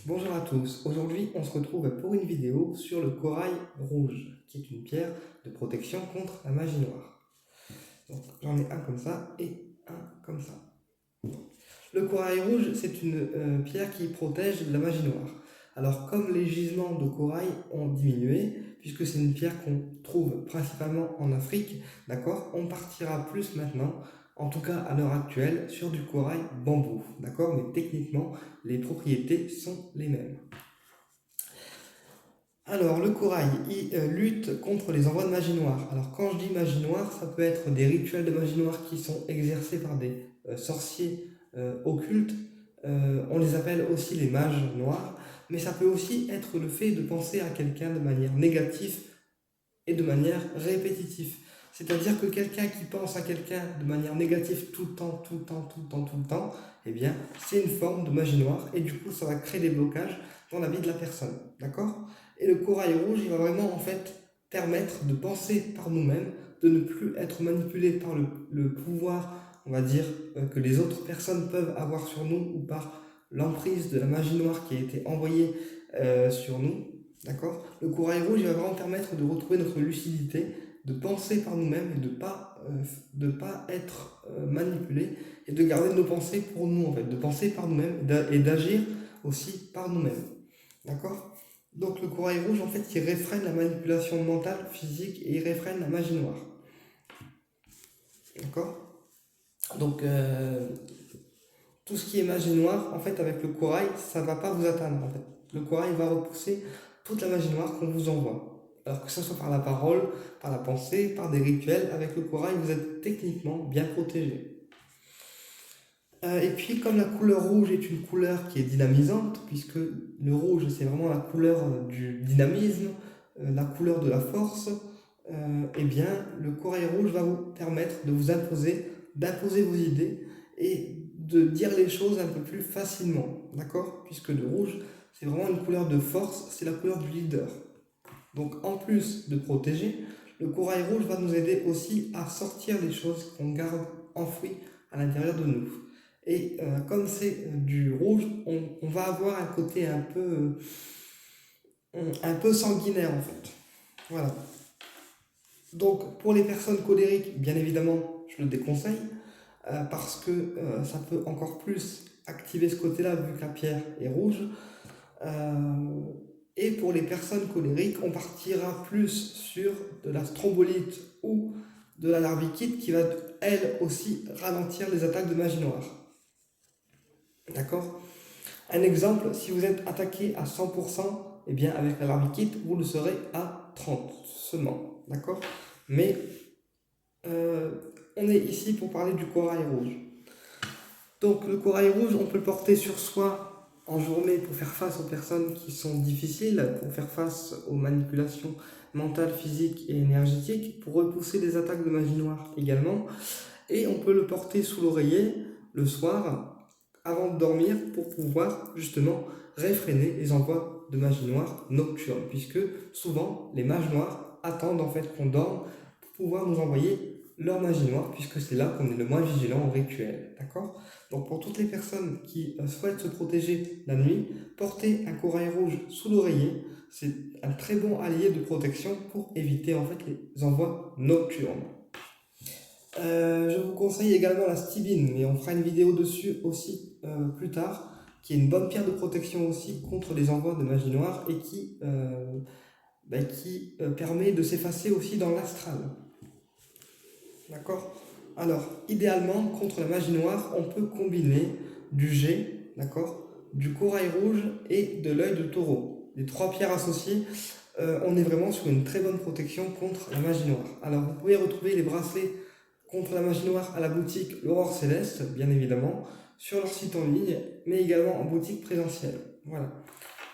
Bonjour à tous, aujourd'hui on se retrouve pour une vidéo sur le corail rouge, qui est une pierre de protection contre la magie noire. Donc j'en ai un comme ça et un comme ça. Le corail rouge, c'est une pierre qui protège de la magie noire. Alors comme les gisements de corail ont diminué, puisque c'est une pierre qu'on trouve principalement en Afrique, d'accord, on partira plus maintenant, en tout cas à l'heure actuelle, sur du corail bambou, d'accord, mais techniquement les propriétés sont les mêmes. Alors, le corail, il lutte contre les envois de magie noire. Alors, quand je dis magie noire, ça peut être des rituels de magie noire qui sont exercés par des sorciers occultes. On les appelle aussi les mages noirs. Mais ça peut aussi être le fait de penser à quelqu'un de manière négative et de manière répétitive. C'est-à-dire que quelqu'un qui pense à quelqu'un de manière négative tout le temps, tout le temps, tout le temps, tout le temps, eh bien, c'est une forme de magie noire et du coup, ça va créer des blocages dans la vie de la personne. D'accord? Et le corail rouge, il va vraiment en fait permettre de penser par nous-mêmes, de ne plus être manipulé par le pouvoir, on va dire, que les autres personnes peuvent avoir sur nous ou par l'emprise de la magie noire qui a été envoyée sur nous. D'accord? Le corail rouge, il va vraiment permettre de retrouver notre lucidité, de penser par nous-mêmes et de pas être manipulé et de garder nos pensées pour nous en fait, de penser par nous-mêmes et d'agir aussi par nous-mêmes. D'accord? Donc le corail rouge en fait il réfrène la manipulation mentale, physique et il réfrène la magie noire. D'accord? Donc tout ce qui est magie noire, en fait avec le corail, ça ne va pas vous atteindre en fait. Le corail va repousser toute la magie noire qu'on vous envoie. Alors que ce soit par la parole, par la pensée, par des rituels, avec le corail, vous êtes techniquement bien protégé. Et puis, comme la couleur rouge est une couleur qui est dynamisante, puisque le rouge c'est vraiment la couleur du dynamisme, la couleur de la force, eh bien, le corail rouge va vous permettre de vous imposer, d'imposer vos idées et de dire les choses un peu plus facilement, d'accord? Puisque le rouge, c'est vraiment une couleur de force, c'est la couleur du leader. Donc en plus de protéger, le corail rouge va nous aider aussi à sortir les choses qu'on garde enfouies à l'intérieur de nous. Et comme c'est du rouge, on va avoir un côté un peu sanguinaire en fait. Voilà. Donc pour les personnes colériques, bien évidemment, je le déconseille parce que ça peut encore plus activer ce côté-là vu que la pierre est rouge. Euh, et pour les personnes colériques, on partira plus sur de la strombolite ou de la larvikite qui va elle aussi ralentir les attaques de magie noire. D'accord? Un exemple, si vous êtes attaqué à 100%, eh bien avec la larvikite, vous le serez à 30 seulement. D'accord? Mais euh, on est ici pour parler du corail rouge. Donc le corail rouge, on peut le porter sur soi en journée pour faire face aux personnes qui sont difficiles, pour faire face aux manipulations mentales, physiques et énergétiques, pour repousser des attaques de magie noire également. Et on peut le porter sous l'oreiller le soir avant de dormir pour pouvoir justement réfréner les envois de magie noire nocturne, puisque souvent les mages noirs attendent en fait qu'on dorme pour pouvoir nous envoyer leur magie noire, puisque c'est là qu'on est le moins vigilant au rituel. D'accord? Donc pour toutes les personnes qui souhaitent se protéger la nuit, porter un corail rouge sous l'oreiller, c'est un très bon allié de protection pour éviter en fait les envois nocturnes. Je vous conseille également la stibine, mais on fera une vidéo dessus aussi plus tard, qui est une bonne pierre de protection aussi contre les envois de magie noire et qui permet de s'effacer aussi dans l'astral. D'accord? Alors, idéalement, contre la magie noire, on peut combiner du jet, d'accord, du corail rouge et de l'œil de taureau. Les trois pierres associées, on est vraiment sur une très bonne protection contre la magie noire. Alors, vous pouvez retrouver les bracelets contre la magie noire à la boutique L'Aurore Céleste, bien évidemment, sur leur site en ligne, mais également en boutique présentielle. Voilà.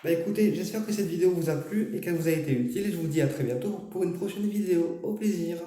Bah écoutez, j'espère que cette vidéo vous a plu et qu'elle vous a été utile et je vous dis à très bientôt pour une prochaine vidéo. Au plaisir.